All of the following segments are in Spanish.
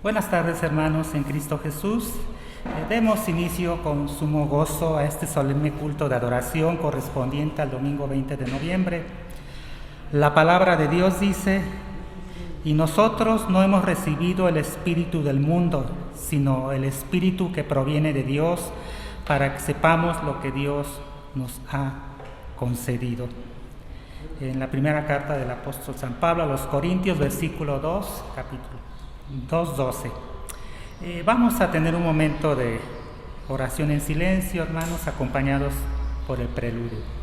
Buenas tardes, hermanos en Cristo Jesús. Demos inicio con sumo gozo a este solemne culto de adoración correspondiente al domingo 20 de noviembre. La palabra de Dios dice: y nosotros no hemos recibido el espíritu del mundo, sino el espíritu que proviene de Dios, para que sepamos lo que Dios nos ha concedido. En la primera carta del apóstol San Pablo a los Corintios, versículo 2, capítulo 2:12. Vamos a tener un momento de oración en silencio, hermanos, acompañados por el preludio.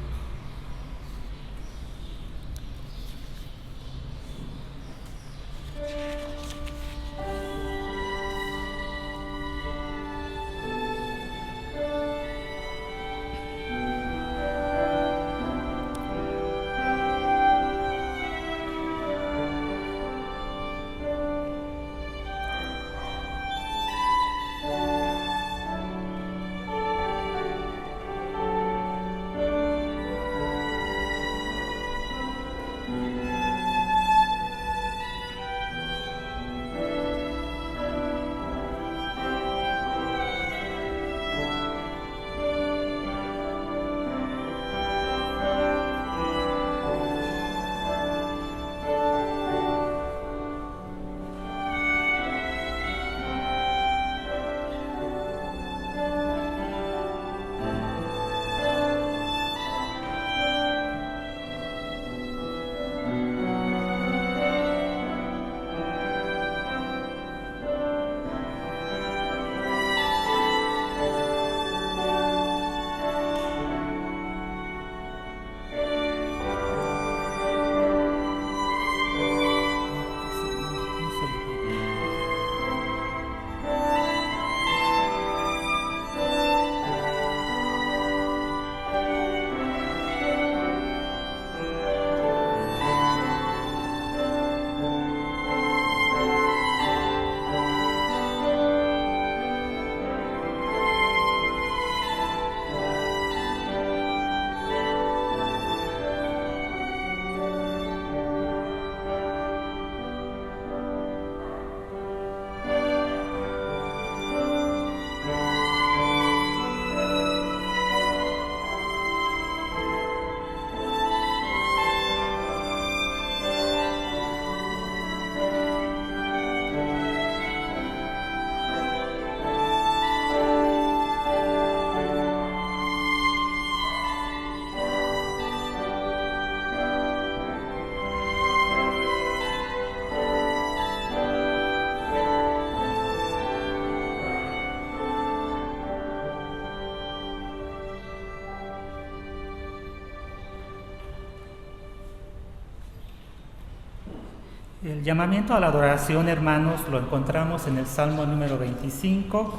El llamamiento a la adoración, hermanos, lo encontramos en el Salmo número 25.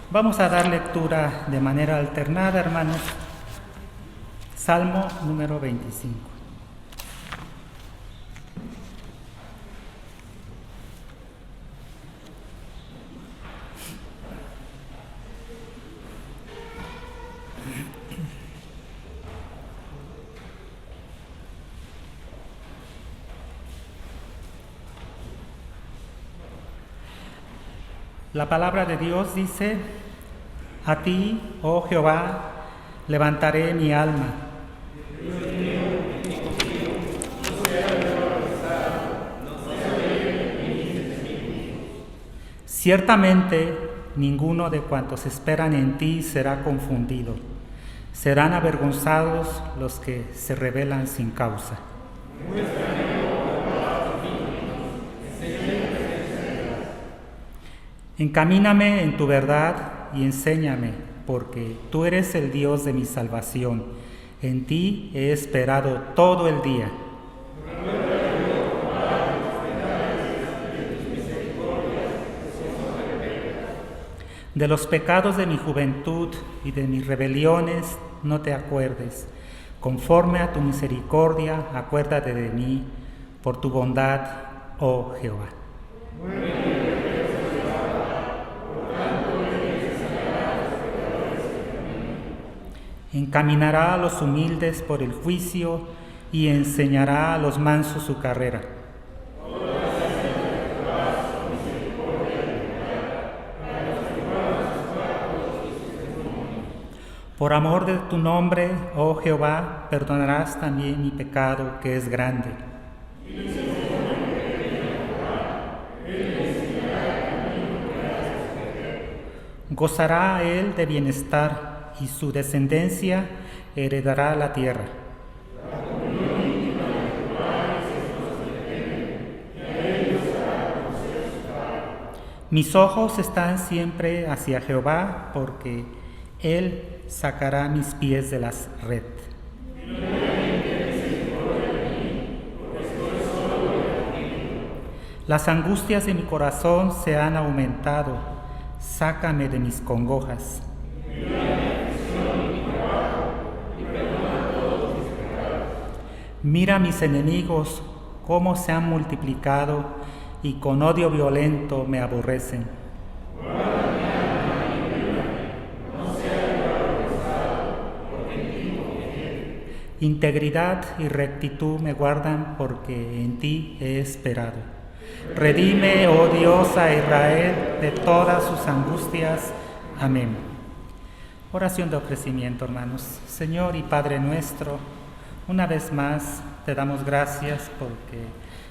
Vamos a dar lectura de manera alternada, hermanos. Salmo número 25. La palabra de Dios dice: a ti, oh Jehová, levantaré mi alma. Ciertamente, ninguno de cuantos esperan en ti será confundido. Serán avergonzados los que se rebelan sin causa. Encamíname en tu verdad y enséñame, porque tú eres el Dios de mi salvación. En ti he esperado todo el día. De los pecados de mi juventud y de mis rebeliones no te acuerdes. Conforme a tu misericordia, acuérdate de mí, por tu bondad, oh Jehová. Encaminará a los humildes por el juicio y enseñará a los mansos su carrera. Por amor de tu nombre, oh Jehová, perdonarás también mi pecado, que es grande. Gozará él de bienestar y su descendencia heredará la tierra. Mis ojos están siempre hacia Jehová, porque Él sacará mis pies de la red. Las angustias de mi corazón se han aumentado. Sácame de mis congojas. Mira a mis enemigos cómo se han multiplicado y con odio violento me aborrecen. Integridad y rectitud me guardan porque en ti he esperado. Redime, oh Dios, a Israel de todas sus angustias. Amén. Oración de ofrecimiento, hermanos. Señor y Padre nuestro, una vez más te damos gracias porque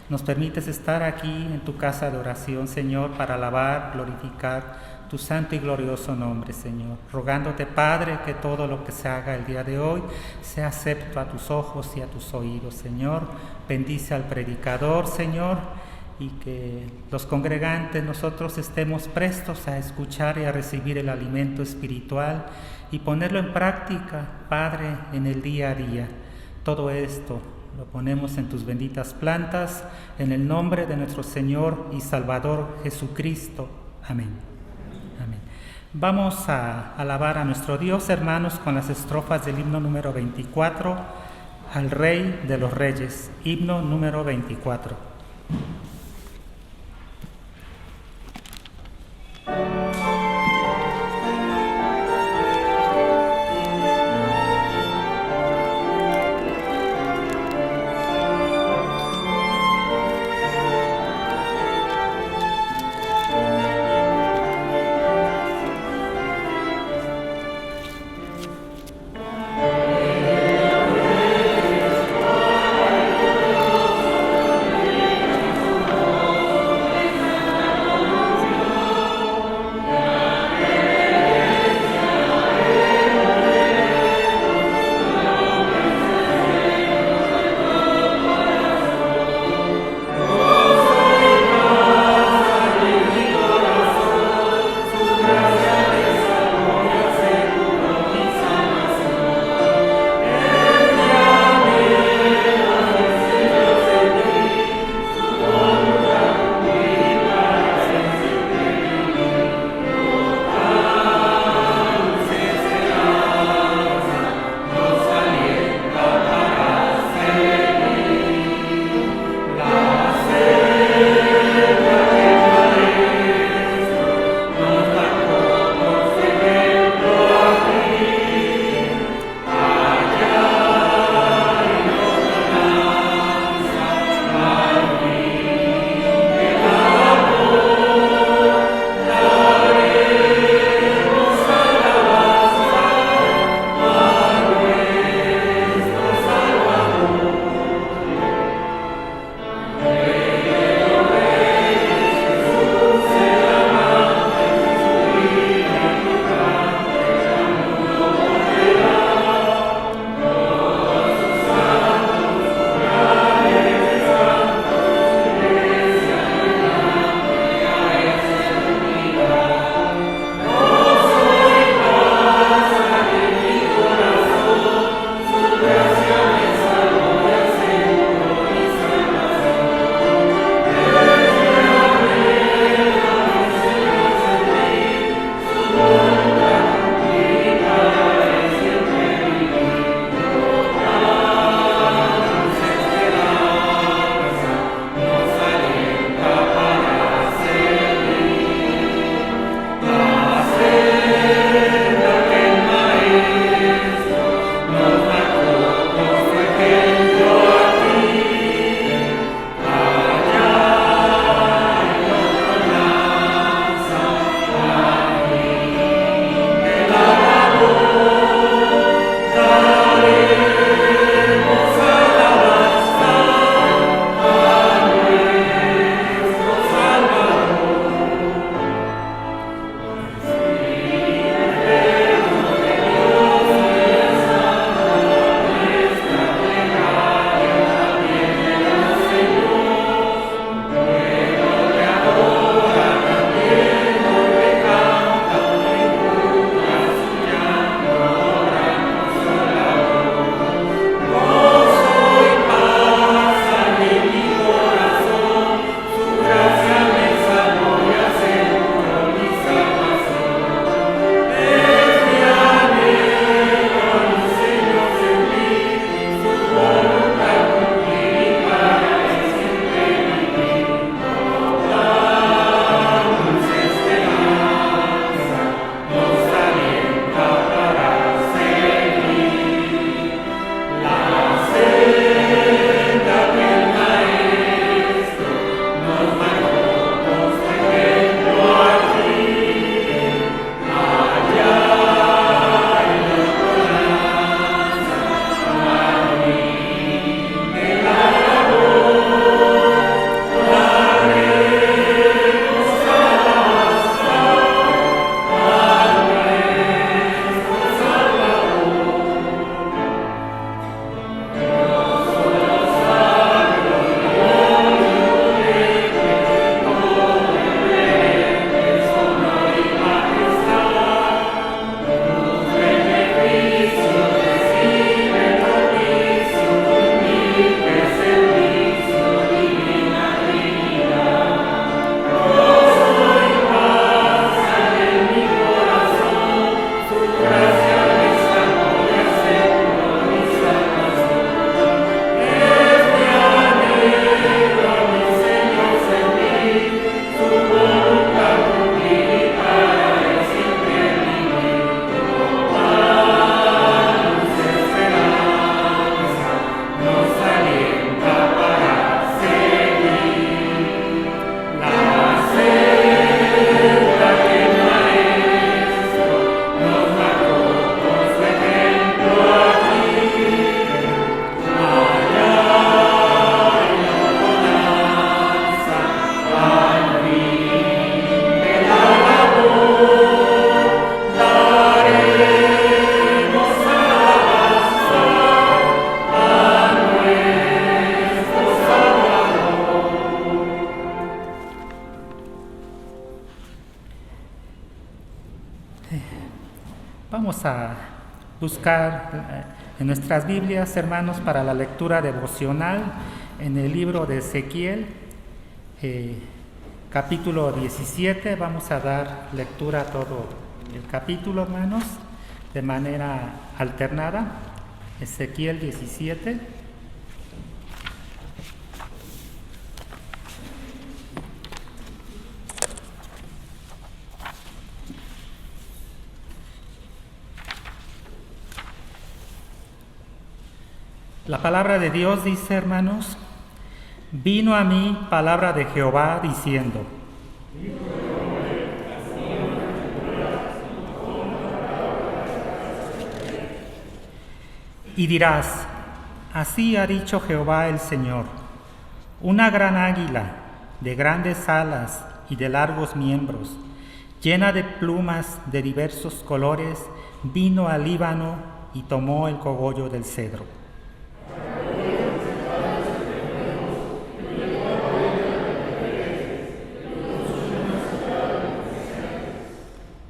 nos permites estar aquí en tu casa de oración, Señor, para alabar, glorificar tu santo y glorioso nombre, Señor. Rogándote, Padre, que todo lo que se haga el día de hoy sea acepto a tus ojos y a tus oídos, Señor. Bendice al predicador, Señor, y que los congregantes nosotros estemos prestos a escuchar y a recibir el alimento espiritual y ponerlo en práctica, Padre, en el día a día. Todo esto lo ponemos en tus benditas plantas, en el nombre de nuestro Señor y Salvador Jesucristo. Amén. Amén. Vamos a alabar a nuestro Dios, hermanos, con las estrofas del himno número 24, al Rey de los Reyes. Himno número 24. Vamos a buscar en nuestras Biblias, hermanos, para la lectura devocional en el libro de Ezequiel, capítulo 17. Vamos a dar lectura a todo el capítulo, hermanos, de manera alternada. Ezequiel 17. La palabra de Dios dice, hermanos: vino a mí palabra de Jehová diciendo. Y dirás: así ha dicho Jehová el Señor: una gran águila de grandes alas y de largos miembros, llena de plumas de diversos colores, vino al Líbano y tomó el cogollo del cedro.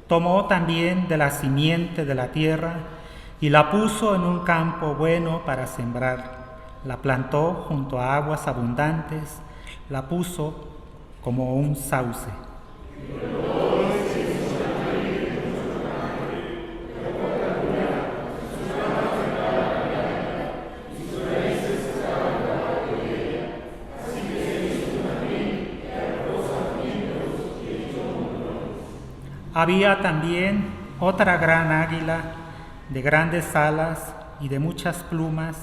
Tomó también de la simiente de la tierra y la puso en un campo bueno para sembrar. La plantó junto a aguas abundantes, la puso como un sauce. Había también otra gran águila de grandes alas y de muchas plumas,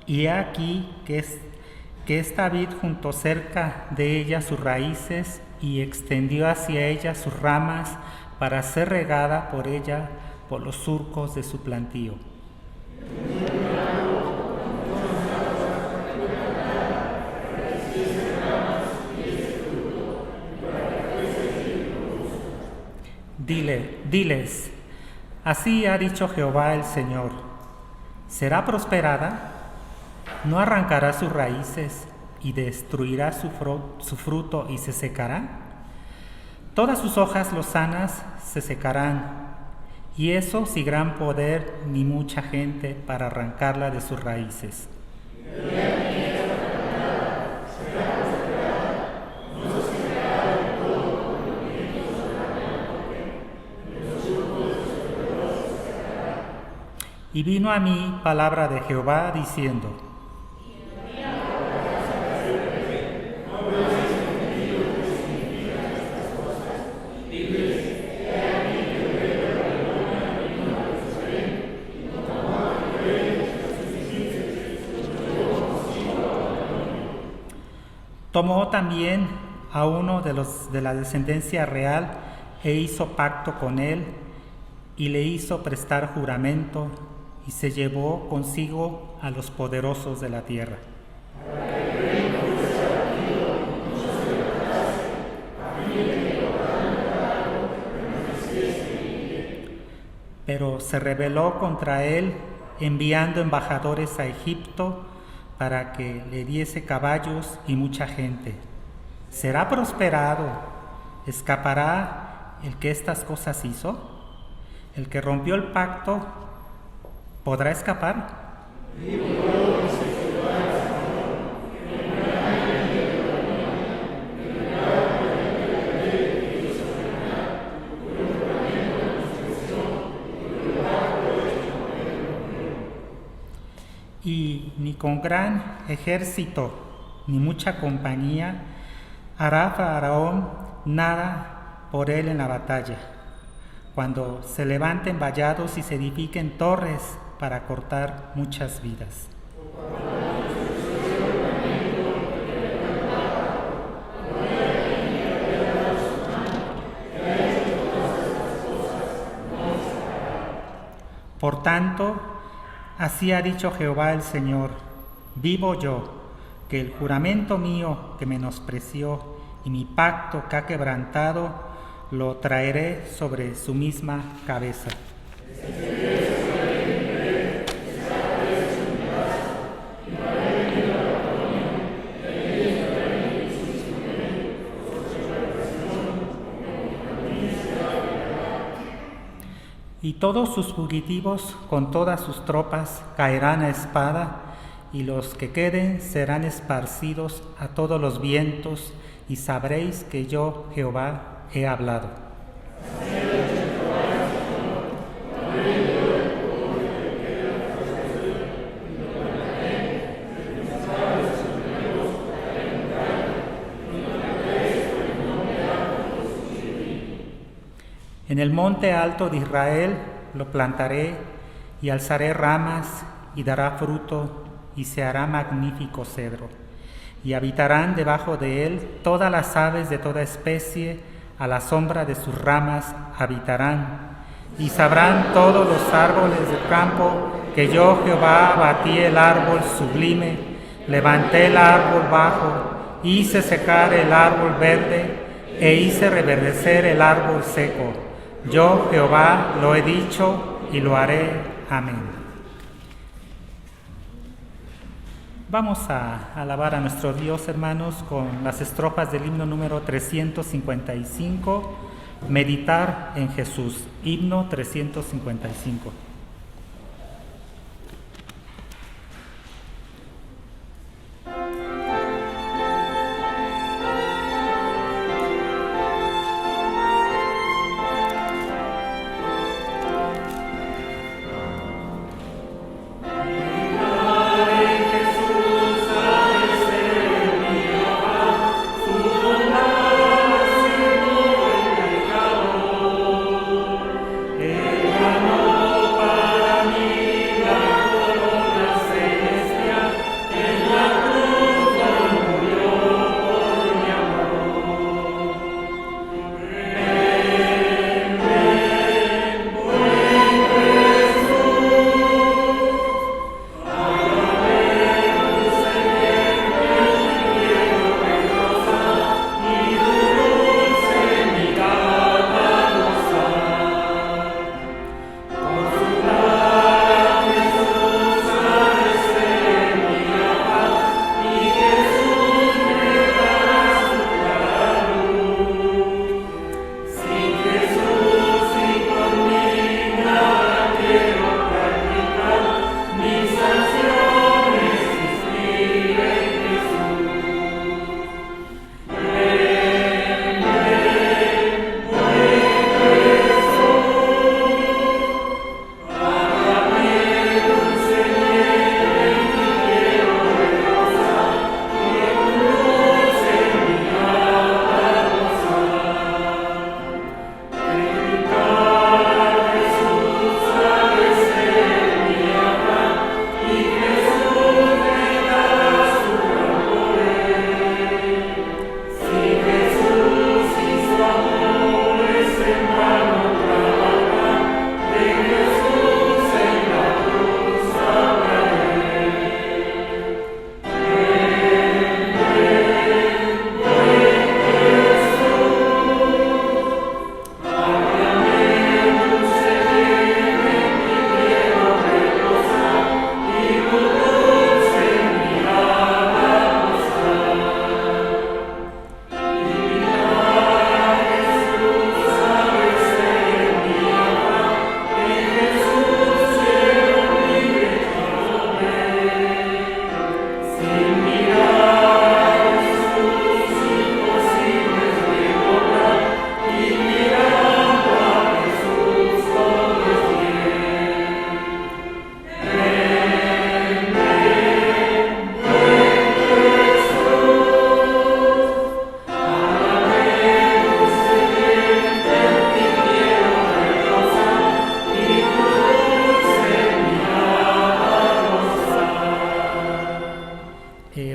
y he aquí que esta vid juntó cerca de ella sus raíces y extendió hacia ella sus ramas para ser regada por ella por los surcos de su plantío. Diles, así ha dicho Jehová el Señor: ¿será prosperada? ¿No arrancará sus raíces y destruirá su fruto y se secará? Todas sus hojas lozanas se secarán, y eso sin gran poder ni mucha gente para arrancarla de sus raíces. Y vino a mí palabra de Jehová diciendo: tomó también a uno de la descendencia real e hizo pacto con él y le hizo prestar juramento, y se llevó consigo a los poderosos de la tierra. Pero se rebeló contra él, enviando embajadores a Egipto para que le diese caballos y mucha gente. ¿Será prosperado? ¿Escapará el que estas cosas hizo? ¿El que rompió el pacto podrá escapar? Y ni con gran ejército ni mucha compañía hará Faraón nada por él en la batalla, cuando se levanten vallados y se edifiquen torres para cortar muchas vidas. Por tanto, así ha dicho Jehová el Señor: vivo yo, que el juramento mío que menospreció y mi pacto que ha quebrantado, lo traeré sobre su misma cabeza. Y todos sus fugitivos con todas sus tropas caerán a espada, y los que queden serán esparcidos a todos los vientos, y sabréis que yo, Jehová, he hablado. En el monte alto de Israel lo plantaré, y alzaré ramas, y dará fruto, y se hará magnífico cedro. Y habitarán debajo de él todas las aves de toda especie, a la sombra de sus ramas habitarán. Y sabrán todos los árboles del campo que yo, Jehová, abatí el árbol sublime, levanté el árbol bajo, hice secar el árbol verde, e hice reverdecer el árbol seco. Yo, Jehová, lo he dicho y lo haré. Amén. Vamos a alabar a nuestro Dios, hermanos, con las estrofas del himno número 355, Meditar en Jesús. Himno 355.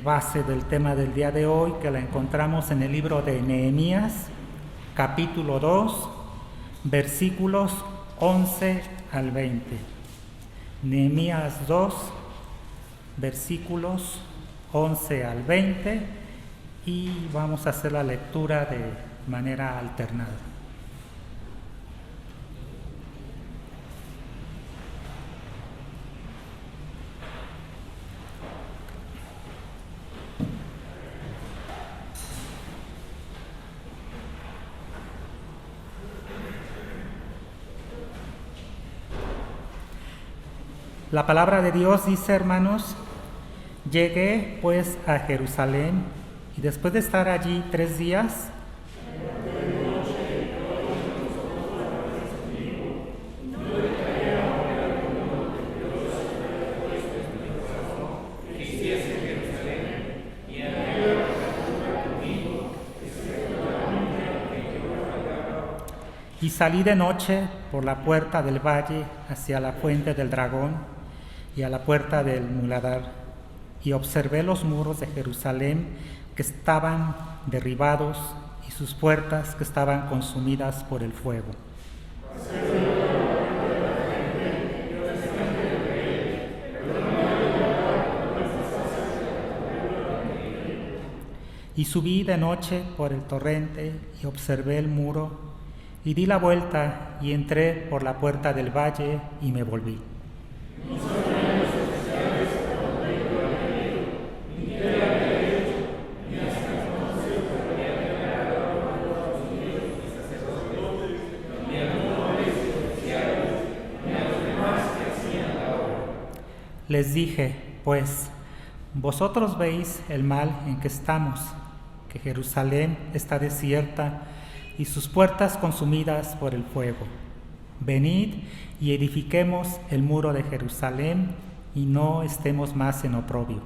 Base del tema del día de hoy, que la encontramos en el libro de Nehemías, capítulo 2, versículos 11 al 20. Nehemías 2, versículos 11 al 20, y vamos a hacer la lectura de manera alternada. La palabra de Dios dice, hermanos: llegué pues a Jerusalén, y después de estar allí 3 días, y salí de noche por la puerta del valle hacia la fuente del dragón y a la puerta del muladar, y observé los muros de Jerusalén que estaban derribados y sus puertas que estaban consumidas por el fuego. Y subí de noche por el torrente y observé el muro, y di la vuelta y entré por la puerta del valle y me volví. Les dije, pues, vosotros veis el mal en que estamos, que Jerusalén está desierta y sus puertas consumidas por el fuego. Venid y edifiquemos el muro de Jerusalén y no estemos más en oprobio.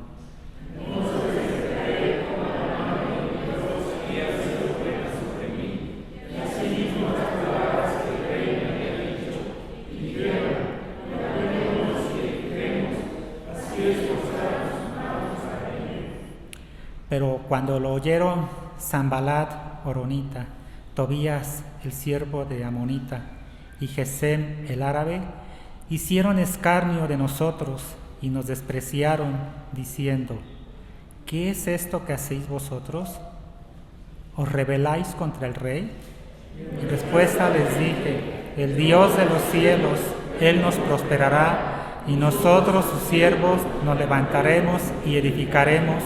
Pero cuando lo oyeron Sanbalat horonita, Tobías el siervo de Amonita y Gesem el árabe, hicieron escarnio de nosotros y nos despreciaron, diciendo: ¿qué es esto que hacéis vosotros? ¿Os rebeláis contra el rey? En respuesta les dije: el Dios de los cielos, Él nos prosperará, y nosotros sus siervos nos levantaremos y edificaremos,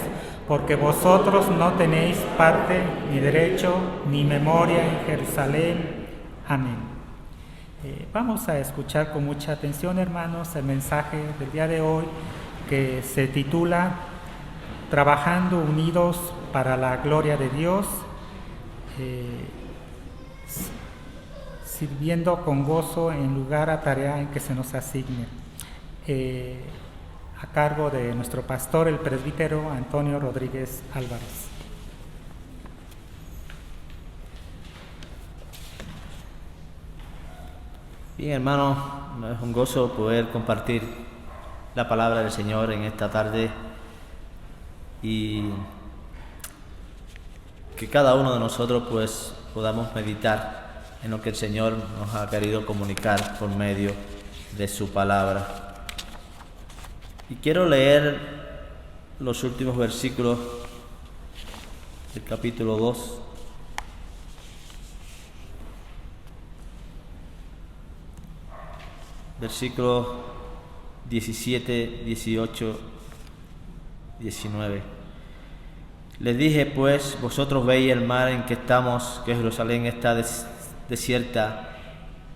porque vosotros no tenéis parte, ni derecho, ni memoria en Jerusalén. Amén. Vamos a escuchar con mucha atención, hermanos, el mensaje del día de hoy, que se titula Trabajando unidos para la gloria de Dios, sirviendo con gozo en lugar a tarea en que se nos asigne. A cargo de nuestro pastor, el presbítero Antonio Rodríguez Álvarez. Bien, hermanos, es un gozo poder compartir la palabra del Señor en esta tarde y que cada uno de nosotros pues podamos meditar en lo que el Señor nos ha querido comunicar por medio de su palabra. Y quiero leer los últimos versículos del capítulo 2. Versículos 17, 18, 19. Les dije, pues, vosotros veis el mar en que estamos, que Jerusalén está desierta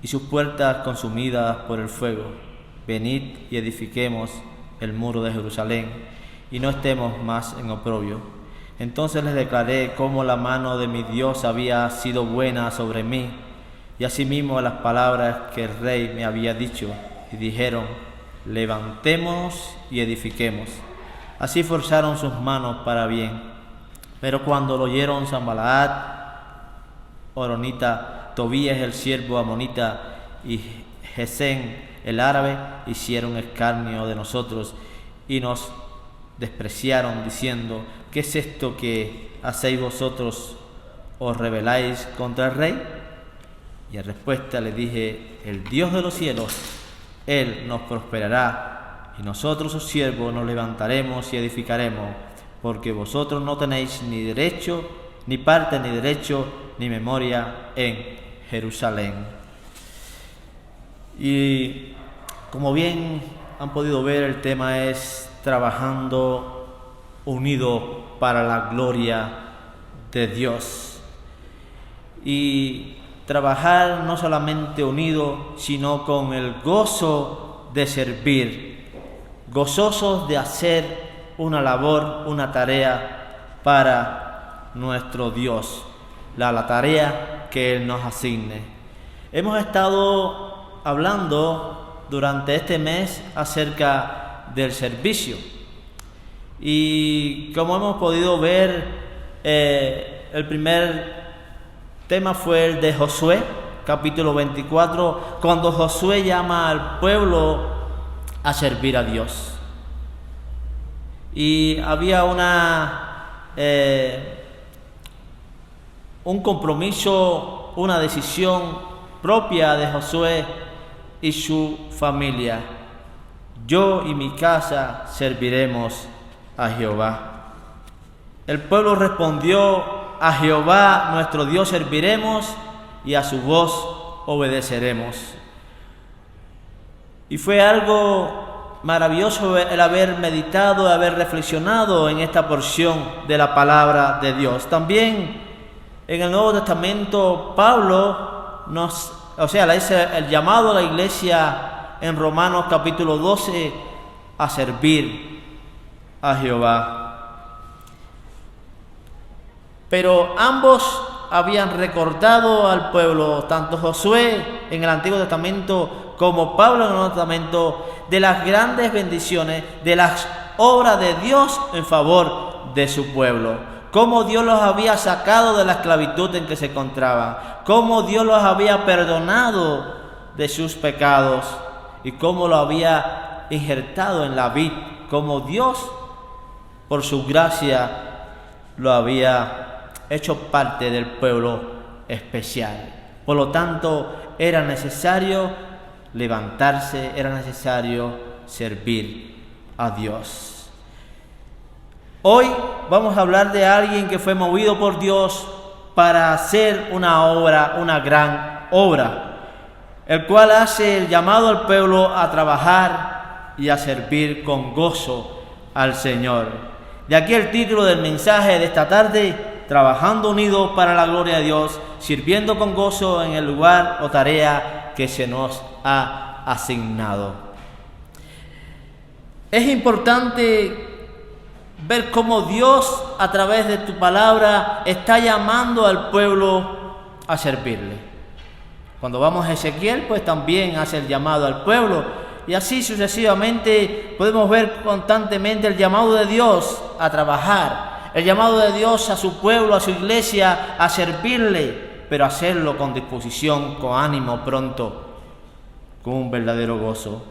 y sus puertas consumidas por el fuego. Venid y edifiquemos el muro de Jerusalén y no estemos más en oprobio. Entonces les declaré cómo la mano de mi Dios había sido buena sobre mí, y asimismo las palabras que el rey me había dicho, y dijeron: levantémonos y edifiquemos. Así forzaron sus manos para bien. Pero cuando lo oyeron Sanbalat horonita, Tobías el siervo amonita y Gesem el árabe, hicieron escarnio de nosotros y nos despreciaron, diciendo: ¿qué es esto que hacéis vosotros? ¿Os rebeláis contra el rey? Y en respuesta le dije: el Dios de los cielos, Él nos prosperará, y nosotros sus siervos nos levantaremos y edificaremos, porque vosotros no tenéis ni derecho, ni parte, ni derecho, ni memoria en Jerusalén. Y como bien han podido ver, el tema es trabajando unido para la gloria de Dios. Y trabajar no solamente unido, sino con el gozo de servir gozosos de hacer una labor, una tarea para nuestro Dios, la tarea que Él nos asigne. Hemos estado hablando durante este mes acerca del servicio, y como hemos podido ver, el primer tema fue el de Josué, capítulo 24, cuando Josué llama al pueblo a servir a Dios. Y había un compromiso, una decisión propia de Josué y su familia. Yo y mi casa serviremos a Jehová. El pueblo respondió: a Jehová nuestro Dios serviremos y a su voz obedeceremos. Y fue algo maravilloso el haber meditado, el haber reflexionado en esta porción de la palabra de Dios. También en el Nuevo Testamento Pablo le dice el llamado a la iglesia en Romanos capítulo 12 a servir a Jehová. Pero ambos habían recordado al pueblo, tanto Josué en el Antiguo Testamento como Pablo en el Nuevo Testamento, de las grandes bendiciones, de las obras de Dios en favor de su pueblo. Cómo Dios los había sacado de la esclavitud en que se encontraban, cómo Dios los había perdonado de sus pecados y cómo lo había injertado en la vid, cómo Dios, por su gracia, lo había hecho parte del pueblo especial. Por lo tanto, era necesario levantarse, era necesario servir a Dios. Hoy vamos a hablar de alguien que fue movido por Dios para hacer una obra, una gran obra, el cual hace el llamado al pueblo a trabajar y a servir con gozo al Señor. De aquí el título del mensaje de esta tarde: trabajando unidos para la gloria de Dios, sirviendo con gozo en el lugar o tarea que se nos ha asignado. Es importante ver cómo Dios, a través de tu palabra, está llamando al pueblo a servirle. Cuando vamos a Ezequiel, pues también hace el llamado al pueblo, y así sucesivamente podemos ver constantemente el llamado de Dios a trabajar, el llamado de Dios a su pueblo, a su iglesia, a servirle, pero hacerlo con disposición, con ánimo, pronto, con un verdadero gozo.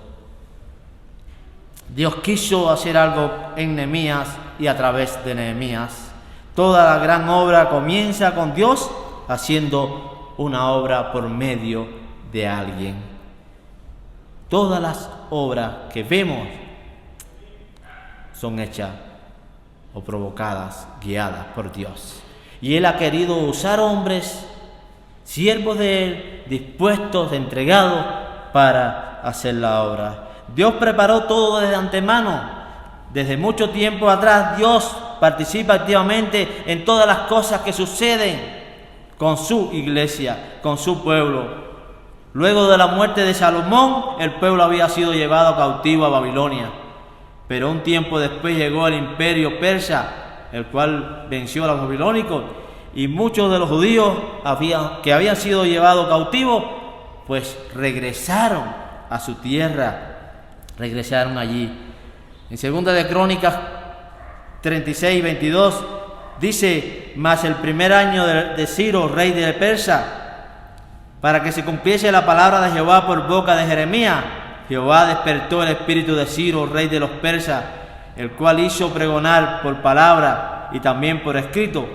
Dios quiso hacer algo en Nehemías y a través de Nehemías. Toda la gran obra comienza con Dios haciendo una obra por medio de alguien. Todas las obras que vemos son hechas o provocadas, guiadas por Dios. Y Él ha querido usar hombres, siervos de Él, dispuestos, entregados para hacer la obra. Dios preparó todo desde antemano. Desde mucho tiempo atrás, Dios participa activamente en todas las cosas que suceden con su iglesia, con su pueblo. Luego de la muerte de Salomón, el pueblo había sido llevado cautivo a Babilonia. Pero un tiempo después llegó el imperio persa, el cual venció a los babilónicos, y muchos de los judíos que habían sido llevados cautivos, pues regresaron a su tierra, regresaron allí. En Segunda de Crónicas 36:22 dice: mas el primer año de Ciro, rey de Persa, para que se cumpliese la palabra de Jehová por boca de Jeremías, Jehová despertó el espíritu de Ciro, rey de los persas, el cual hizo pregonar por palabra y también por escrito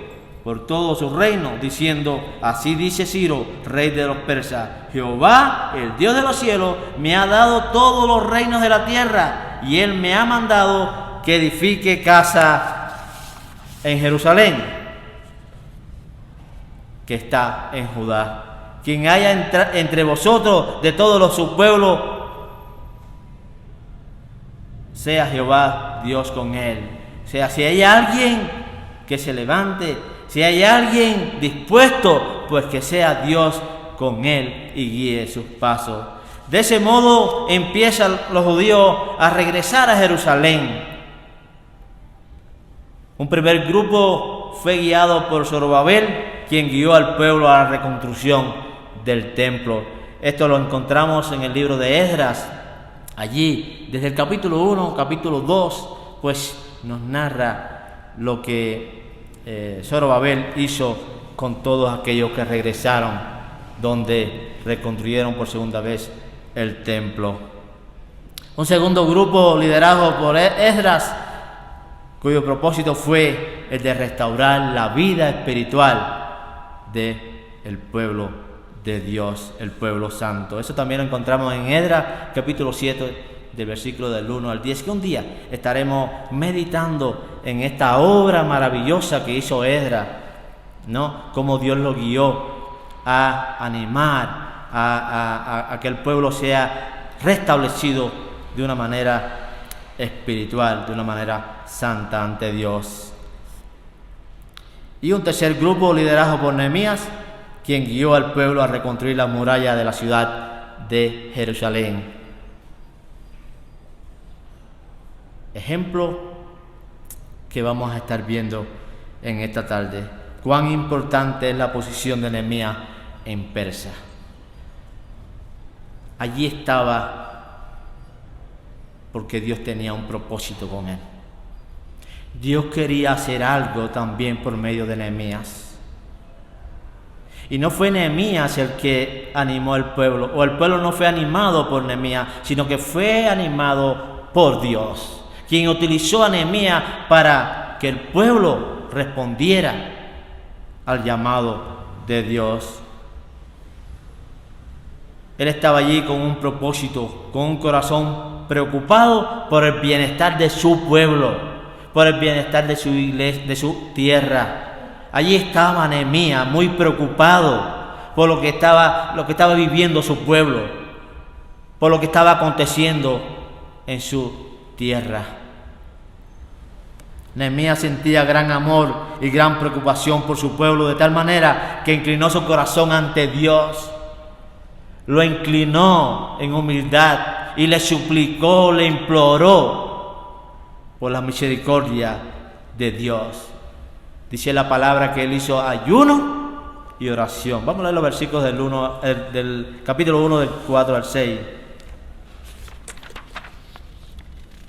por todo su reino, diciendo: así dice Ciro, rey de los persas, Jehová, el Dios de los cielos, me ha dado todos los reinos de la tierra, y Él me ha mandado que edifique casa en Jerusalén, que está en Judá. Quien haya entre vosotros de todos los subpueblos, sea Jehová Dios con él. O sea, si hay alguien que se levante, si hay alguien dispuesto, pues que sea Dios con él y guíe sus pasos. De ese modo empiezan los judíos a regresar a Jerusalén. Un primer grupo fue guiado por Zorobabel, quien guió al pueblo a la reconstrucción del templo. Esto lo encontramos en el libro de Esdras. Allí, desde el capítulo 1, capítulo 2, pues nos narra lo que Zorobabel hizo con todos aquellos que regresaron, donde reconstruyeron por segunda vez el templo. Un segundo grupo liderado por Esdras, cuyo propósito fue el de restaurar la vida espiritual del pueblo de Dios, el pueblo santo. Eso también lo encontramos en Esdras, capítulo 7, del versículo del 1 al 10, que un día estaremos meditando en esta obra maravillosa que hizo Esdras, ¿no? Cómo Dios lo guió a animar a que el pueblo sea restablecido de una manera espiritual, de una manera santa ante Dios. Y un tercer grupo liderado por Nehemías, quien guió al pueblo a reconstruir la muralla de la ciudad de Jerusalén. Ejemplo que vamos a estar viendo en esta tarde. Cuán importante es la posición de Nehemías en Persia. Allí estaba porque Dios tenía un propósito con él. Dios quería hacer algo también por medio de Nehemías. Y no fue Nehemías el que animó al pueblo, o el pueblo no fue animado por Nehemías, sino que fue animado por Dios, quien utilizó a Nehemías para que el pueblo respondiera al llamado de Dios. Él estaba allí con un propósito, con un corazón preocupado por el bienestar de su pueblo, por el bienestar de su iglesia, de su tierra. Allí estaba Nehemías muy preocupado por lo que estaba viviendo su pueblo, por lo que estaba aconteciendo en su tierra. Nehemías sentía gran amor y gran preocupación por su pueblo, de tal manera que inclinó su corazón ante Dios. Lo inclinó en humildad y le suplicó, le imploró por la misericordia de Dios. Dice la palabra que él hizo ayuno y oración. Vamos a leer los versículos del capítulo 1, del 4 al 6.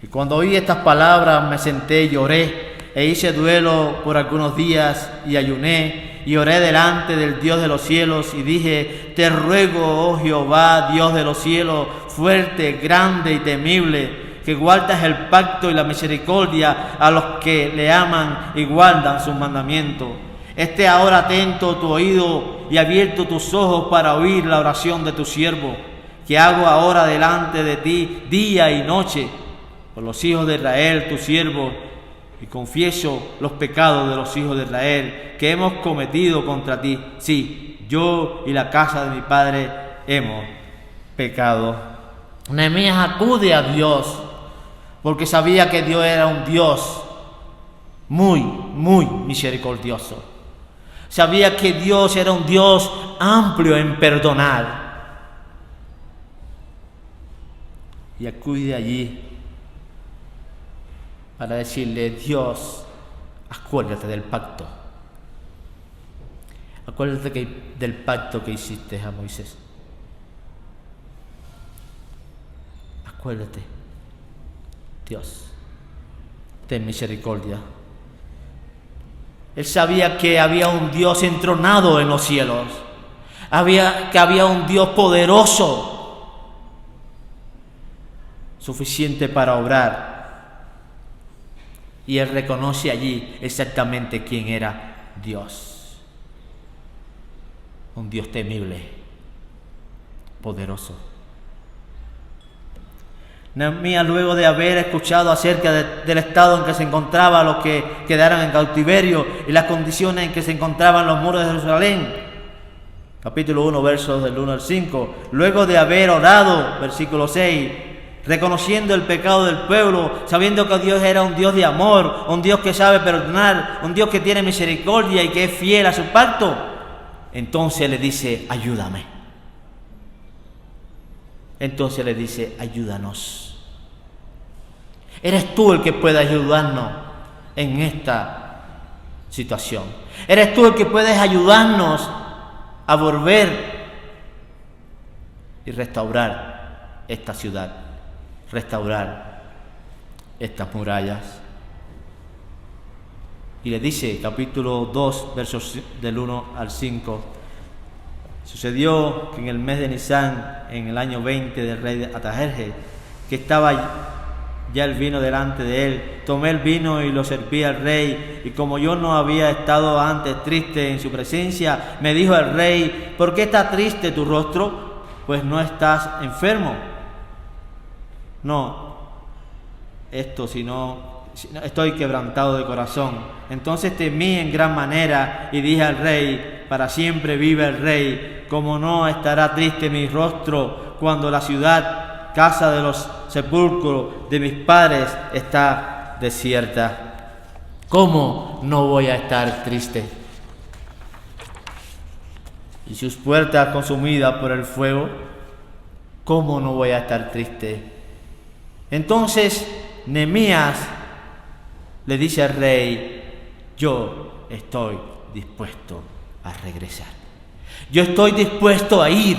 Y cuando oí estas palabras me senté y lloré, e hice duelo por algunos días y ayuné, y oré delante del Dios de los cielos, y dije: te ruego, oh Jehová, Dios de los cielos, fuerte, grande y temible, que guardas el pacto y la misericordia a los que le aman y guardan sus mandamientos. Esté ahora atento tu oído y abierto tus ojos para oír la oración de tu siervo, que hago ahora delante de ti día y noche, por los hijos de Israel, tu siervo, y confieso los pecados de los hijos de Israel que hemos cometido contra ti. Sí, yo y la casa de mi padre hemos pecado. Nehemías acude a Dios porque sabía que Dios era un Dios muy, muy misericordioso. Sabía que Dios era un Dios amplio en perdonar. Y acude allí para decirle: Dios, acuérdate del pacto. Acuérdate del pacto que hiciste a Moisés. Acuérdate, Dios, ten misericordia. Él sabía que había un Dios entronado en los cielos. Que había un Dios poderoso, suficiente para obrar. Y él reconoce allí exactamente quién era Dios. Un Dios temible, poderoso. Nehemías, luego de haber escuchado acerca del estado en que se encontraban los que quedaron en cautiverio y las condiciones en que se encontraban los muros de Jerusalén, capítulo 1, versos del 1 al 5, luego de haber orado, versículo 6, reconociendo el pecado del pueblo, sabiendo que Dios era un Dios de amor, un Dios que sabe perdonar, un Dios que tiene misericordia y que es fiel a su pacto, entonces le dice: ayúdame. Entonces le dice, ayúdanos. Eres tú el que puede ayudarnos en esta situación. Eres tú el que puedes ayudarnos a volver y restaurar esta ciudad, restaurar estas murallas. Y le dice, capítulo 2, versos del 1 al 5, sucedió que en el mes de Nisán, en el año 20 del rey Artajerjes, que estaba ya el vino delante de él, tomé el vino y lo serví al rey, y como yo no había estado antes triste en su presencia, me dijo el rey, ¿por qué está triste tu rostro? Pues no estás enfermo. No, sino estoy quebrantado de corazón. Entonces temí en gran manera y dije al rey, para siempre vive el rey, como no estará triste mi rostro cuando la ciudad, casa de los sepulcros de mis padres, está desierta. ¿Cómo no voy a estar triste? Y sus puertas consumidas por el fuego, ¿cómo no voy a estar triste? Entonces Nehemías le dice al rey, yo estoy dispuesto a regresar. Yo estoy dispuesto a ir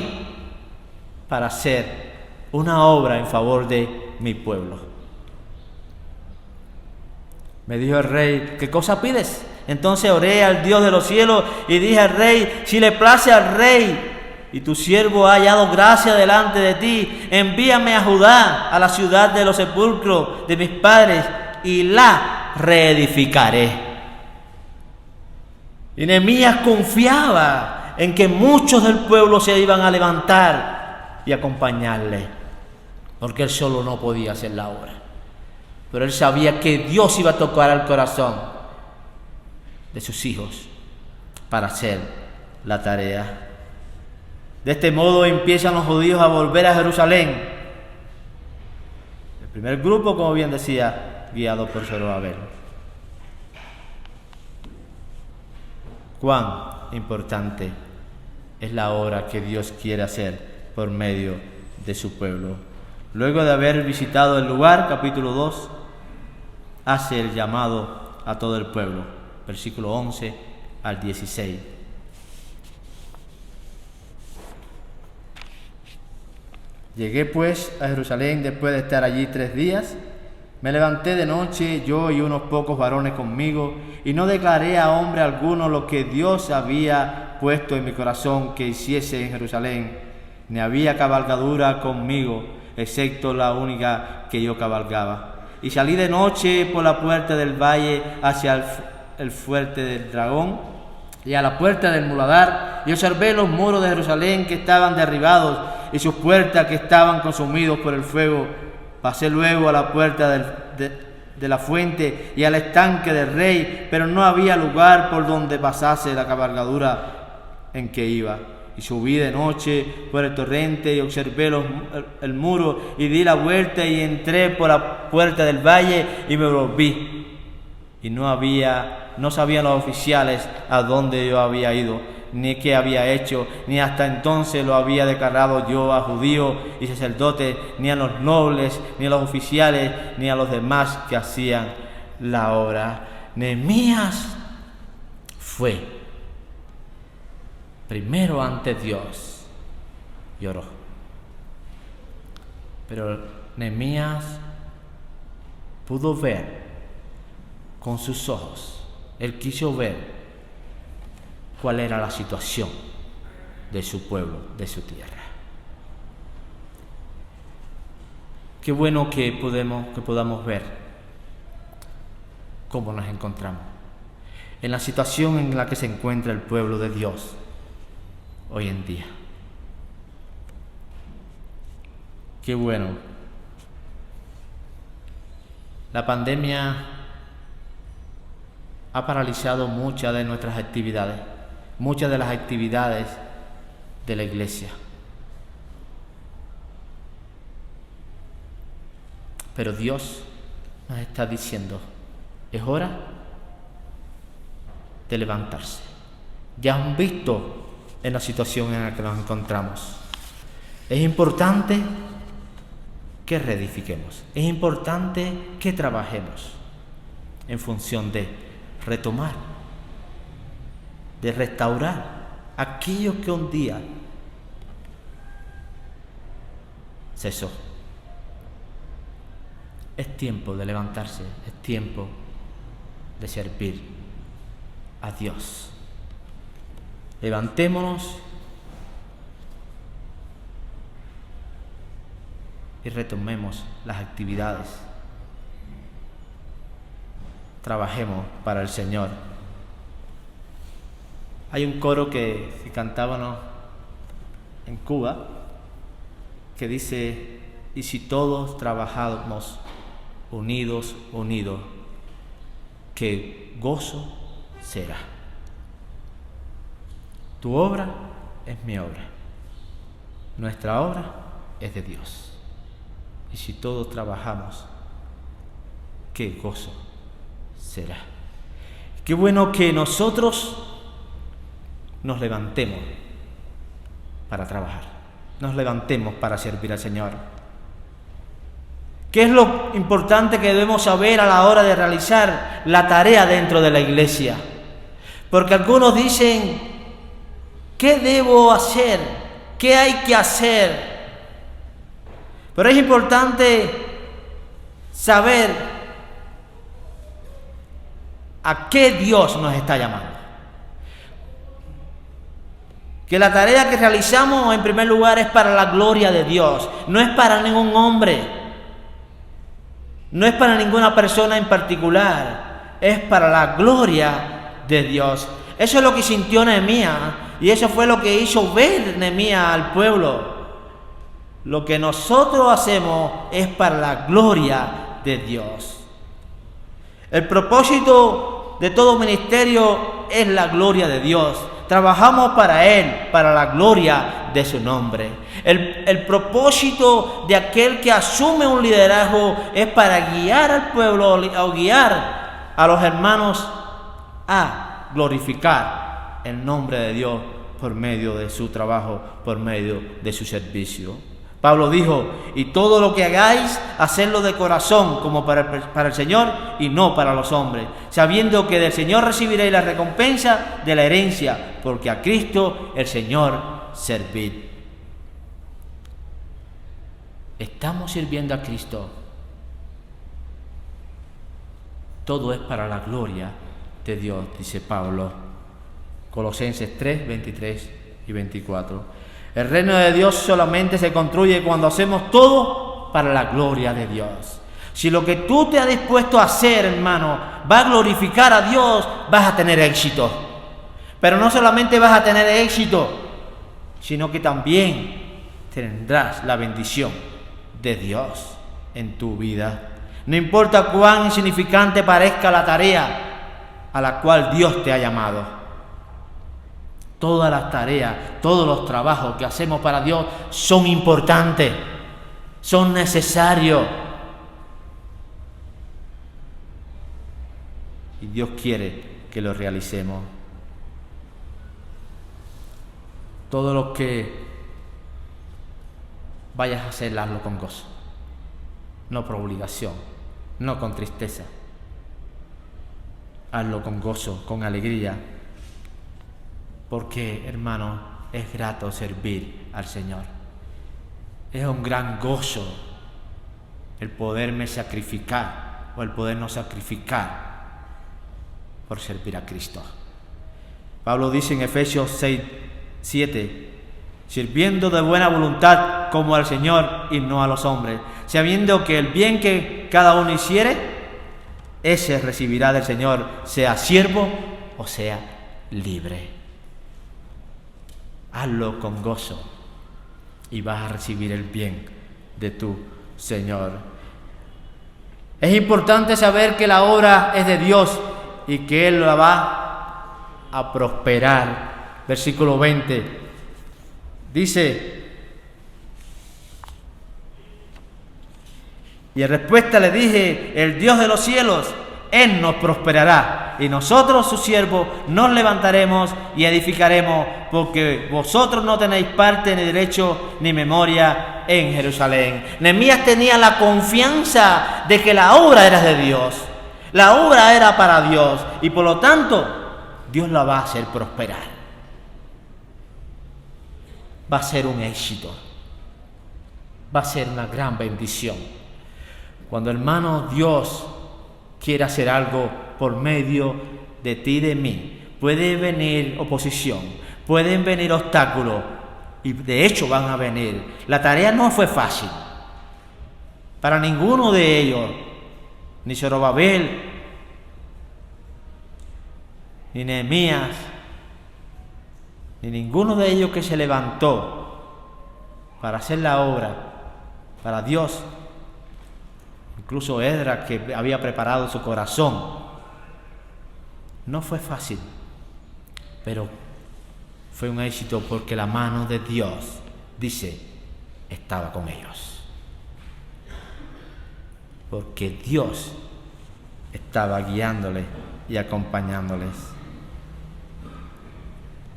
para hacer una obra en favor de mi pueblo. Me dijo el rey, ¿qué cosa pides? Entonces oré al Dios de los cielos y dije al rey, si le place al rey y tu siervo ha hallado gracia delante de ti, envíame a Judá, a la ciudad de los sepulcros de mis padres, y la reedificaré. Y Nehemías confiaba en que muchos del pueblo se iban a levantar y acompañarle, porque él solo no podía hacer la obra. Pero él sabía que Dios iba a tocar al corazón de sus hijos para hacer la tarea. De este modo empiezan los judíos a volver a Jerusalén. El primer grupo, como bien decía, guiado por Zorobabel. Cuán importante es la obra que Dios quiere hacer por medio de su pueblo. Luego de haber visitado el lugar, capítulo 2, hace el llamado a todo el pueblo, versículo 11 al 16. Llegué pues a Jerusalén después de estar allí 3 días. Me levanté de noche, yo y unos pocos varones conmigo, y no declaré a hombre alguno lo que Dios había puesto en mi corazón que hiciese en Jerusalén, ni había cabalgadura conmigo, excepto la única que yo cabalgaba. Y salí de noche por la puerta del valle hacia el fuerte del dragón, y a la puerta del muladar, y observé los muros de Jerusalén que estaban derribados, y sus puertas que estaban consumidos por el fuego. Pasé luego a la puerta de la fuente y al estanque del rey, pero no había lugar por donde pasase la cabalgadura en que iba. Y subí de noche por el torrente y observé el muro y di la vuelta y entré por la puerta del valle y me volví. Y no sabían los oficiales a dónde yo había ido, ni qué había hecho, ni hasta entonces lo había declarado yo a judíos y sacerdotes, ni a los nobles, ni a los oficiales, ni a los demás que hacían la obra. Nehemías fue primero ante Dios y oró. Pero Nehemías pudo ver con sus ojos, él quiso ver cuál era la situación de su pueblo, de su tierra. Qué bueno que podamos ver cómo nos encontramos, en la situación en la que se encuentra el pueblo de Dios hoy en día. Qué bueno. La pandemia ha paralizado muchas de nuestras actividades, muchas de las actividades de la iglesia. Pero Dios nos está diciendo, es hora de levantarse. Ya han visto en la situación en la que nos encontramos. Es importante que reedifiquemos. Es importante que trabajemos en función de retomar, de restaurar aquello que un día cesó. Es tiempo de levantarse, es tiempo de servir a Dios. Levantémonos y retomemos las actividades. Trabajemos para el Señor. Hay un coro que cantábamos en Cuba que dice: y si todos trabajamos unidos, qué gozo será. Tu obra es mi obra, nuestra obra es de Dios. Y si todos trabajamos, qué gozo será. Qué bueno que nosotros nos levantemos para trabajar, nos levantemos para servir al Señor. ¿Qué es lo importante que debemos saber a la hora de realizar la tarea dentro de la iglesia? Porque algunos dicen: ¿qué debo hacer? ¿Qué hay que hacer? Pero es importante saber a qué Dios nos está llamando. Que la tarea que realizamos en primer lugar es para la gloria de Dios, no es para ningún hombre, no es para ninguna persona en particular, es para la gloria de Dios. Eso es lo que sintió Nehemías y eso fue lo que hizo ver Nehemías al pueblo. Lo que nosotros hacemos es para la gloria de Dios. El propósito de todo ministerio es la gloria de Dios. Trabajamos para Él, para la gloria de su nombre. El propósito de aquel que asume un liderazgo es para guiar al pueblo, o guiar a los hermanos a glorificar el nombre de Dios por medio de su trabajo, por medio de su servicio. Pablo dijo: y todo lo que hagáis, hacedlo de corazón, como para el Señor y no para los hombres, sabiendo que del Señor recibiréis la recompensa de la herencia, porque a Cristo el Señor servid. Estamos sirviendo a Cristo. Todo es para la gloria de Dios, dice Pablo. Colosenses 3, 23 y 24. El reino de Dios solamente se construye cuando hacemos todo para la gloria de Dios. Si lo que tú te has dispuesto a hacer, hermano, va a glorificar a Dios, vas a tener éxito. Pero no solamente vas a tener éxito, sino que también tendrás la bendición de Dios en tu vida. No importa cuán insignificante parezca la tarea a la cual Dios te ha llamado. Todas las tareas, todos los trabajos que hacemos para Dios son importantes, son necesarios. Y Dios quiere que los realicemos. Todo lo que vayas a hacer, hazlo con gozo, no por obligación, no con tristeza. Hazlo con gozo, con alegría. Porque, hermano, es grato servir al Señor. Es un gran gozo el poderme sacrificar o el podernos sacrificar por servir a Cristo. Pablo dice en Efesios 6, 7: sirviendo de buena voluntad como al Señor y no a los hombres, sabiendo que el bien que cada uno hiciere, ese recibirá del Señor, sea siervo o sea libre. Hazlo con gozo y vas a recibir el bien de tu Señor. Es importante saber que la obra es de Dios y que Él la va a prosperar. Versículo 20 dice: y en respuesta le dije: el Dios de los cielos, Él nos prosperará, y nosotros, sus siervos, nos levantaremos y edificaremos, porque vosotros no tenéis parte ni derecho ni memoria en Jerusalén. Nehemías tenía la confianza de que la obra era de Dios. La obra era para Dios y por lo tanto Dios la va a hacer prosperar. Va a ser un éxito. Va a ser una gran bendición. Cuando, hermano, Dios quiere hacer algo por medio de ti y de mí, puede venir oposición, pueden venir obstáculos, y de hecho van a venir. La tarea no fue fácil para ninguno de ellos, ni Zorobabel, ni Nehemías, ni ninguno de ellos que se levantó para hacer la obra para Dios. Incluso Esdras, que había preparado su corazón. No fue fácil, pero fue un éxito porque la mano de Dios, dice, estaba con ellos. Porque Dios estaba guiándoles y acompañándoles.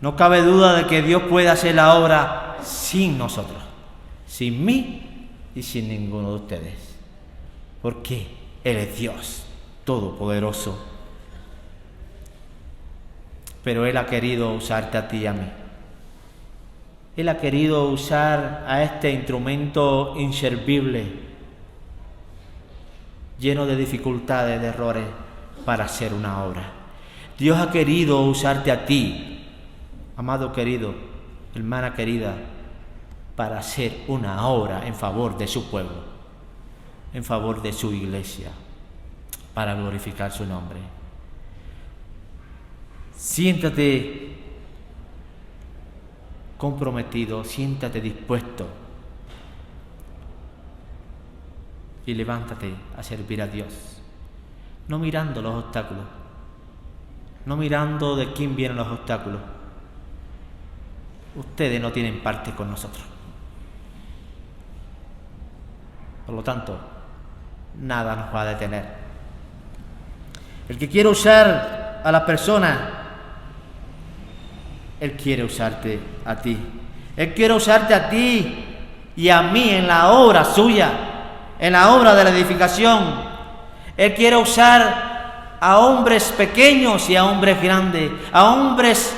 No cabe duda de que Dios puede hacer la obra sin nosotros, sin mí y sin ninguno de ustedes. Porque Él es Dios todopoderoso. Pero Él ha querido usarte a ti y a mí. Él ha querido usar a este instrumento inservible, lleno de dificultades, de errores, para hacer una obra. Dios ha querido usarte a ti, amado querido, hermana querida, para hacer una obra en favor de su pueblo, en favor de su iglesia, para glorificar su nombre. Siéntate comprometido, siéntate dispuesto y levántate a servir a Dios, no mirando los obstáculos, no mirando de quién vienen los obstáculos. Ustedes no tienen parte con nosotros. Por lo tanto, nada nos va a detener. El que quiere usar a las personas, Él quiere usarte a ti. Él quiere usarte a ti y a mí en la obra suya, en la obra de la edificación. Él quiere usar a hombres pequeños y a hombres grandes, a hombres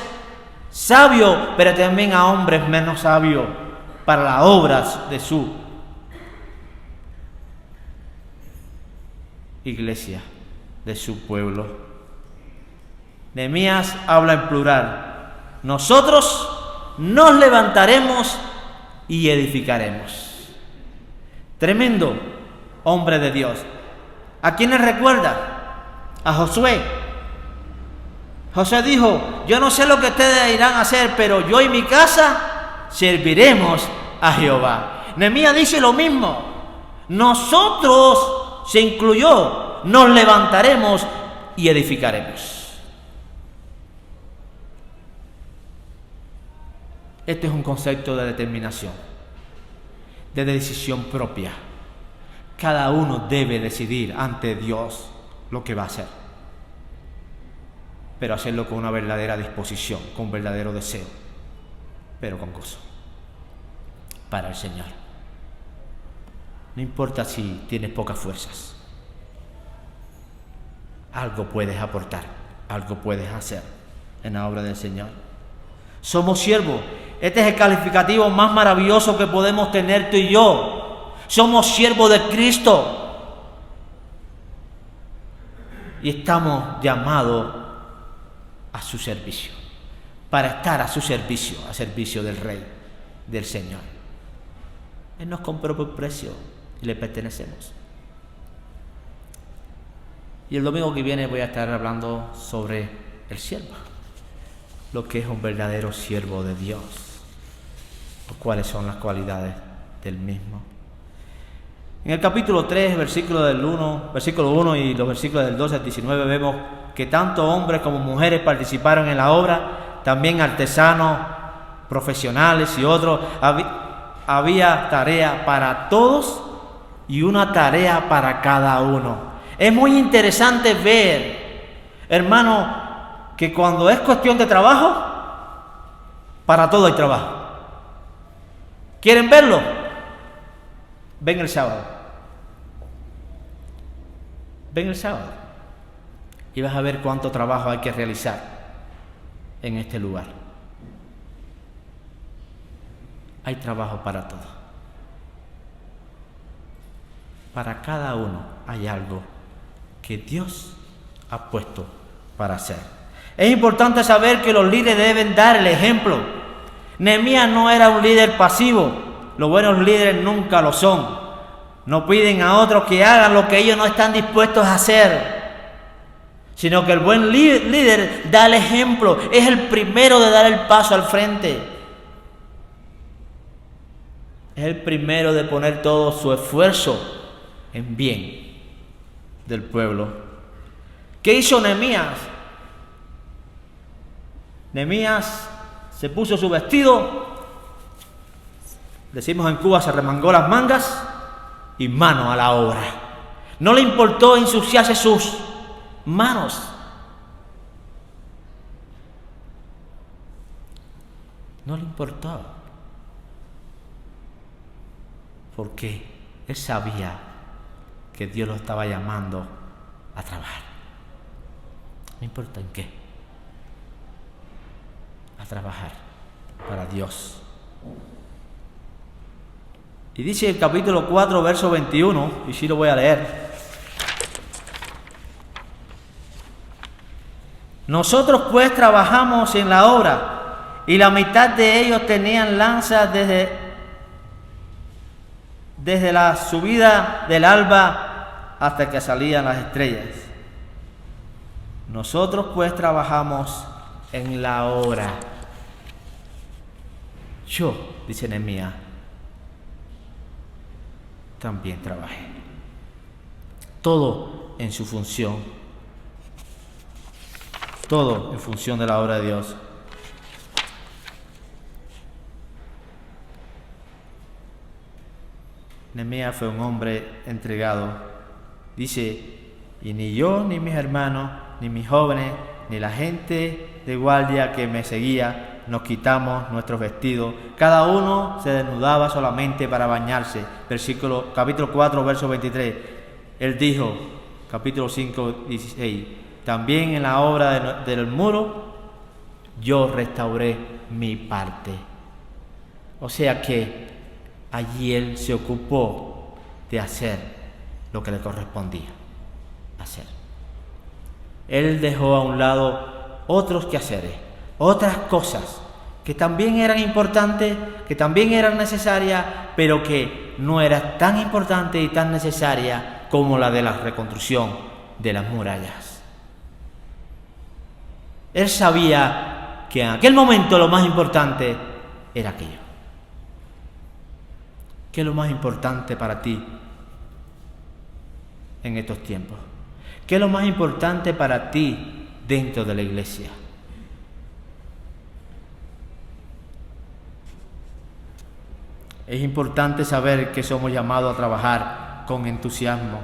sabios, pero también a hombres menos sabios, para las obras de su iglesia, de su pueblo. Nehemías habla en plural. Nosotros nos levantaremos y edificaremos. Tremendo hombre de Dios. ¿A quién le recuerda? A Josué. Josué dijo: yo no sé lo que ustedes irán a hacer, pero yo y mi casa serviremos a Jehová. Nehemías dice lo mismo. Nosotros, se incluyó, nos levantaremos y edificaremos. Este es un concepto de determinación, de decisión propia. Cada uno debe decidir ante Dios lo que va a hacer, pero hacerlo con una verdadera disposición, con verdadero deseo, pero con gozo para el Señor. No importa si tienes pocas fuerzas, algo puedes aportar, algo puedes hacer en la obra del Señor. Somos siervos. Este es el calificativo más maravilloso que podemos tener tú y yo. Somos siervos de Cristo. Y estamos llamados a su servicio, para estar a su servicio, a servicio del Rey, del Señor. Él nos compró por precio y le pertenecemos. Y el domingo que viene voy a estar hablando sobre el siervo, lo que es un verdadero siervo de Dios, cuáles son las cualidades del mismo. En el capítulo 3, versículo 1 y los versículos del 12 al 19 vemos que tanto hombres como mujeres participaron en la obra, también artesanos, profesionales y otros. Había tarea para todos y una tarea para cada uno. Es muy interesante ver, hermano, que cuando es cuestión de trabajo, para todo hay trabajo. ¿Quieren verlo? ven el sábado. Ven el sábado y vas a ver cuánto trabajo hay que realizar en este lugar. Hay trabajo para todo. Para cada uno hay algo que Dios ha puesto para hacer. Es importante saber que los líderes deben dar el ejemplo. Nehemías no era un líder pasivo. Los buenos líderes nunca lo son. No piden a otros que hagan lo que ellos no están dispuestos a hacer, sino que el buen líder da el ejemplo. Es el primero de dar el paso al frente. Es el primero de poner todo su esfuerzo en bien del pueblo. ¿Qué hizo Nehemías? Nehemías se puso su vestido, decimos en Cuba, se remangó las mangas y mano a la obra. No le importó ensuciarse sus manos. No le importó. Porque él sabía que Dios lo estaba llamando a trabajar. No importa en qué. A trabajar para Dios. Y dice el capítulo 4, verso 21, y sí lo voy a leer. Nosotros pues trabajamos en la obra, y la mitad de ellos tenían lanzas desde la subida del alba hasta que salían las estrellas. Nosotros pues trabajamos en la obra. Yo, dice Nehemías, también trabajé. Todo en su función. Todo en función de la obra de Dios. Nehemías fue un hombre entregado. Dice, y ni yo, ni mis hermanos, ni mis jóvenes, ni la gente de guardia que me seguía, nos quitamos nuestros vestidos. Cada uno se desnudaba solamente para bañarse. Capítulo 4, verso 23. Él dijo, capítulo 5, 16. También en la obra del muro, yo restauré mi parte. O sea que allí él se ocupó de hacer lo que le correspondía hacer. Él dejó a un lado otros quehaceres, otras cosas que también eran importantes, que también eran necesarias, pero que no era tan importante y tan necesaria como la de la reconstrucción de las murallas. Él sabía que en aquel momento lo más importante era aquello. ¿Qué es lo más importante para ti en estos tiempos? ¿Qué es lo más importante para ti dentro de la iglesia? Es importante saber que somos llamados a trabajar con entusiasmo.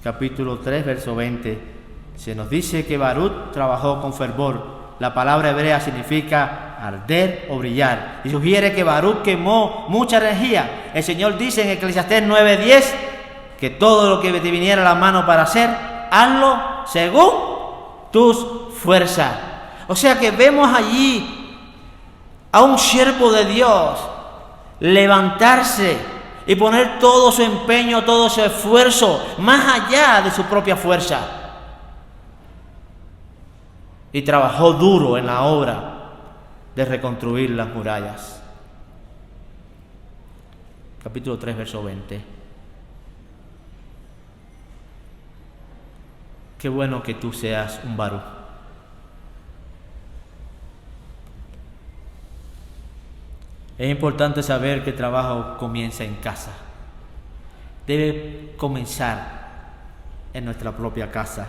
Capítulo 3, verso 20. Se nos dice que Baruch trabajó con fervor. La palabra hebrea significa arder o brillar. Y sugiere que Baruch quemó mucha energía. El Señor dice en Eclesiastés 9:10 que todo lo que te viniera a la mano para hacer, hazlo según tus fuerzas. O sea que vemos allí a un siervo de Dios levantarse y poner todo su empeño, todo su esfuerzo, más allá de su propia fuerza. Y trabajó duro en la obra de reconstruir las murallas. Capítulo 3, verso 20. Qué bueno que tú seas un Baruch. Es importante saber que el trabajo comienza en casa. Debe comenzar en nuestra propia casa.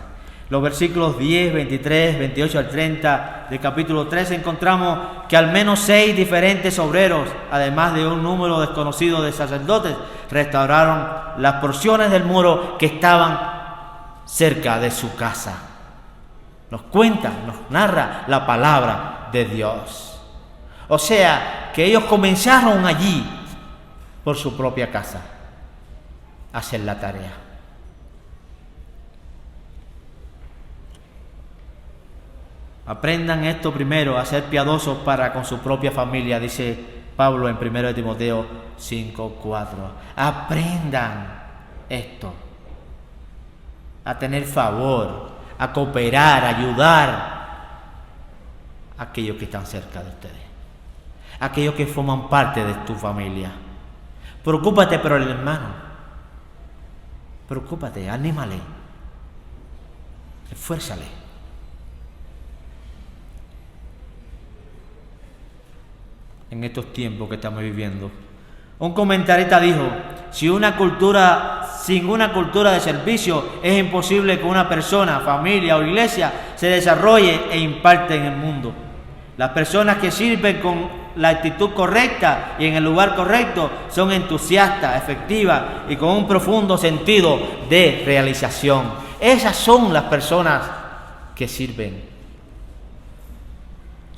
Los versículos 10, 23, 28 al 30 del capítulo 3 encontramos que al menos 6 diferentes obreros, además de un número desconocido de sacerdotes, restauraron las porciones del muro que estaban cerca de su casa. Nos cuenta, nos narra la palabra de Dios. O sea, que ellos comenzaron allí por su propia casa. hacer la tarea. Aprendan esto primero, a ser piadosos para con su propia familia, dice Pablo en 1 Timoteo 5:4. Aprendan esto, a tener favor, a cooperar, a ayudar a aquellos que están cerca de ustedes, a aquellos que forman parte de tu familia. Preocúpate por el hermano, preocúpate, anímale, esfuérzale. En estos tiempos que estamos viviendo, un comentarista dijo: sin una cultura de servicio es imposible que una persona, familia o iglesia se desarrolle e imparte en el mundo. Las personas que sirven con la actitud correcta y en el lugar correcto son entusiastas, efectivas y con un profundo sentido de realización. Esas son las personas que sirven.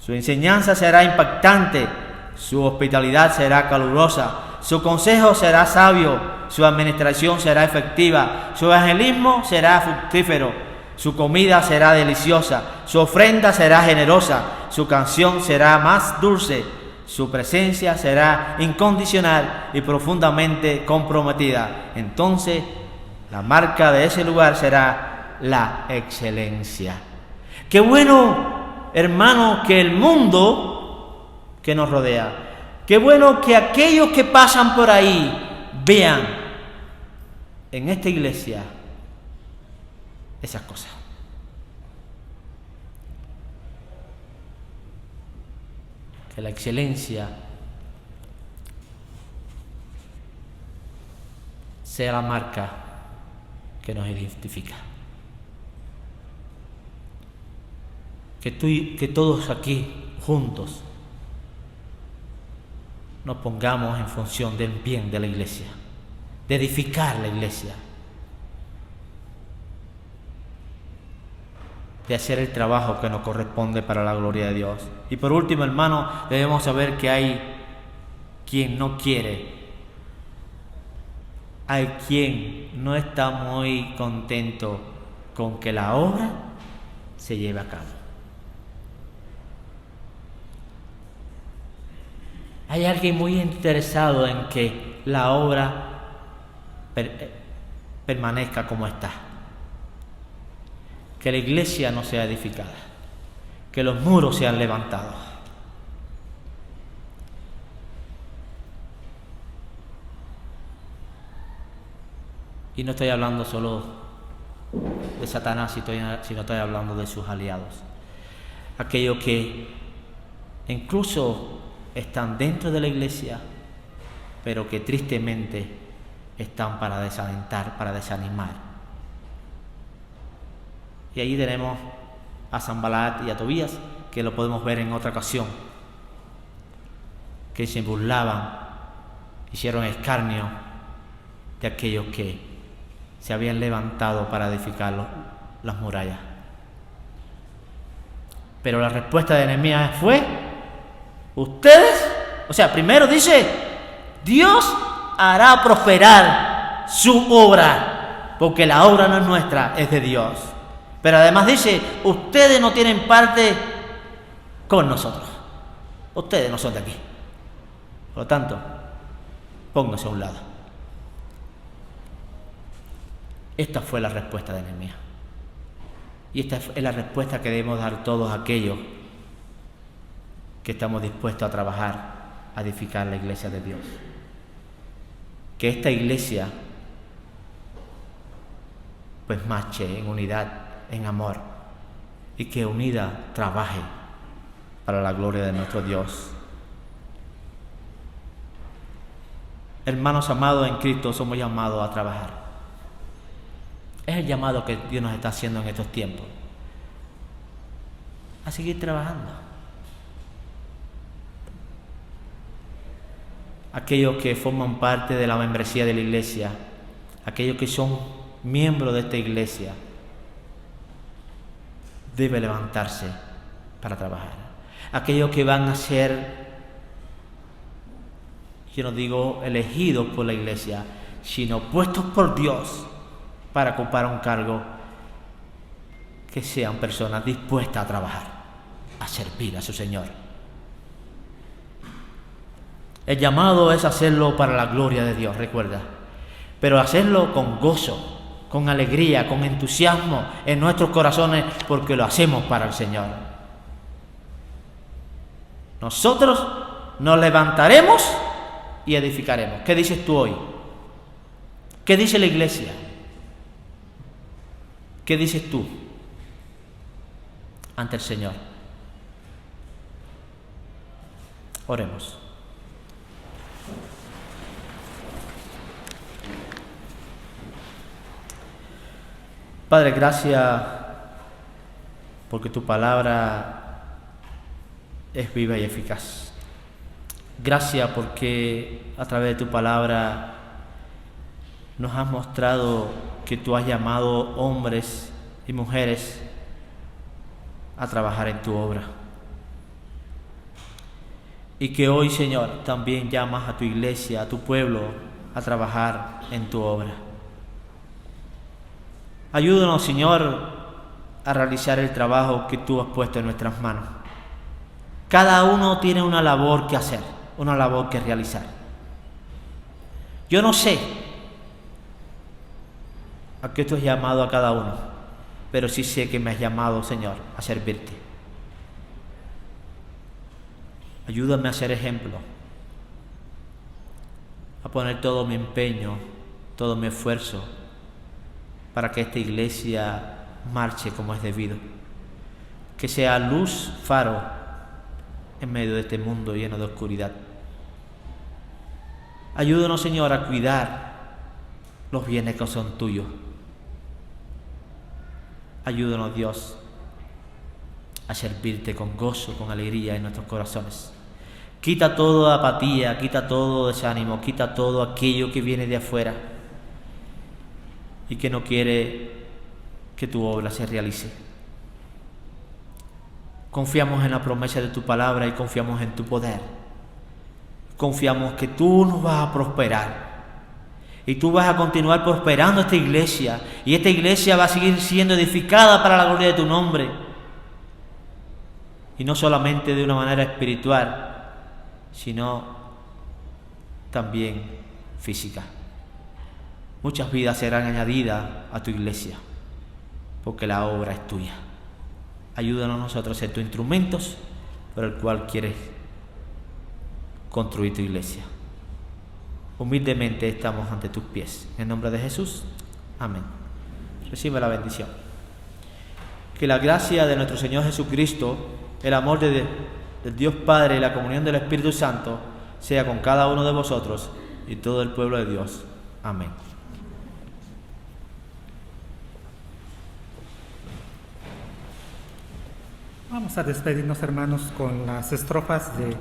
Su enseñanza será impactante, su hospitalidad será calurosa, su consejo será sabio, su administración será efectiva, su evangelismo será fructífero, su comida será deliciosa, su ofrenda será generosa, su canción será más dulce, su presencia será incondicional y profundamente comprometida. Entonces, la marca de ese lugar será la excelencia. Qué bueno, hermano, que el mundo que nos rodea, qué bueno que aquellos que pasan por ahí vean en esta iglesia esas cosas. Que la excelencia sea la marca que nos identifica. Que todos aquí juntos nos pongamos en función del bien de la iglesia, de edificar la iglesia, de hacer el trabajo que nos corresponde para la gloria de Dios. Y por último, hermano, debemos saber que hay quien no quiere, hay quien no está muy contento con que la obra se lleve a cabo. Hay alguien muy interesado en que la obra permanezca como está. Que la iglesia no sea edificada. Que los muros sean levantados. Y no estoy hablando solo de Satanás, sino estoy hablando de sus aliados. Aquellos que incluso están dentro de la iglesia, pero que tristemente están para desalentar, para desanimar. Y ahí tenemos a Sanbalat y a Tobías, que lo podemos ver en otra ocasión, que se burlaban, hicieron escarnio de aquellos que se habían levantado para edificar las murallas. Pero la respuesta de Nehemías fue: ustedes, primero dice, Dios hará prosperar su obra, porque la obra no es nuestra, es de Dios. Pero además dice, ustedes no tienen parte con nosotros. Ustedes no son de aquí. Por lo tanto, pónganse a un lado. Esta fue la respuesta de Nehemías. Y esta es la respuesta que debemos dar todos aquellos que estamos dispuestos a trabajar, a edificar la iglesia de Dios. Que esta iglesia pues marche en unidad, en amor, y que unida trabaje para la gloria de nuestro Dios. Hermanos amados en Cristo, somos llamados a trabajar. Es el llamado que Dios nos está haciendo en estos tiempos, a seguir trabajando. Aquellos que forman parte de la membresía de la iglesia, aquellos que son miembros de esta iglesia, deben levantarse para trabajar. Aquellos que van a ser, yo no digo elegidos por la iglesia, sino puestos por Dios para ocupar un cargo, que sean personas dispuestas a trabajar, a servir a su Señor. El llamado es hacerlo para la gloria de Dios, recuerda, pero hacerlo con gozo, con alegría, con entusiasmo en nuestros corazones, porque lo hacemos para el Señor. Nosotros nos levantaremos y edificaremos. ¿Qué dices tú hoy? ¿Qué dice la iglesia? ¿Qué dices tú ante el Señor? Oremos. Padre, gracias porque tu palabra es viva y eficaz. Gracias porque a través de tu palabra nos has mostrado que tú has llamado hombres y mujeres a trabajar en tu obra. Y que hoy, Señor, también llamas a tu iglesia, a tu pueblo, a trabajar en tu obra. Ayúdanos, Señor, a realizar el trabajo que tú has puesto en nuestras manos. Cada uno tiene una labor que hacer, una labor que realizar. Yo no sé a qué tú has llamado a cada uno, pero sí sé que me has llamado, Señor, a servirte. Ayúdame a ser ejemplo, a poner todo mi empeño, todo mi esfuerzo, para que esta iglesia marche como es debido. Que sea luz, faro, en medio de este mundo lleno de oscuridad. Ayúdanos, Señor, a cuidar los bienes que son tuyos. Ayúdanos, Dios, a servirte con gozo, con alegría en nuestros corazones. Quita toda apatía, quita todo desánimo, quita todo aquello que viene de afuera y que no quiere que tu obra se realice. Confiamos en la promesa de tu palabra y confiamos en tu poder. Confiamos que tú nos vas a prosperar y tú vas a continuar prosperando esta iglesia, y esta iglesia va a seguir siendo edificada para la gloria de tu nombre, y no solamente de una manera espiritual, sino también física. Muchas vidas serán añadidas a tu iglesia, porque la obra es tuya. Ayúdanos nosotros a ser tus instrumentos por el cual quieres construir tu iglesia. Humildemente estamos ante tus pies. En nombre de Jesús, amén. Recibe la bendición. Que la gracia de nuestro Señor Jesucristo, el amor del Dios Padre y la comunión del Espíritu Santo sea con cada uno de vosotros y todo el pueblo de Dios. Amén. Vamos a despedirnos, hermanos, con las estrofas de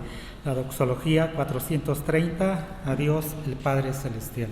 la doxología 430, a Dios el Padre Celestial.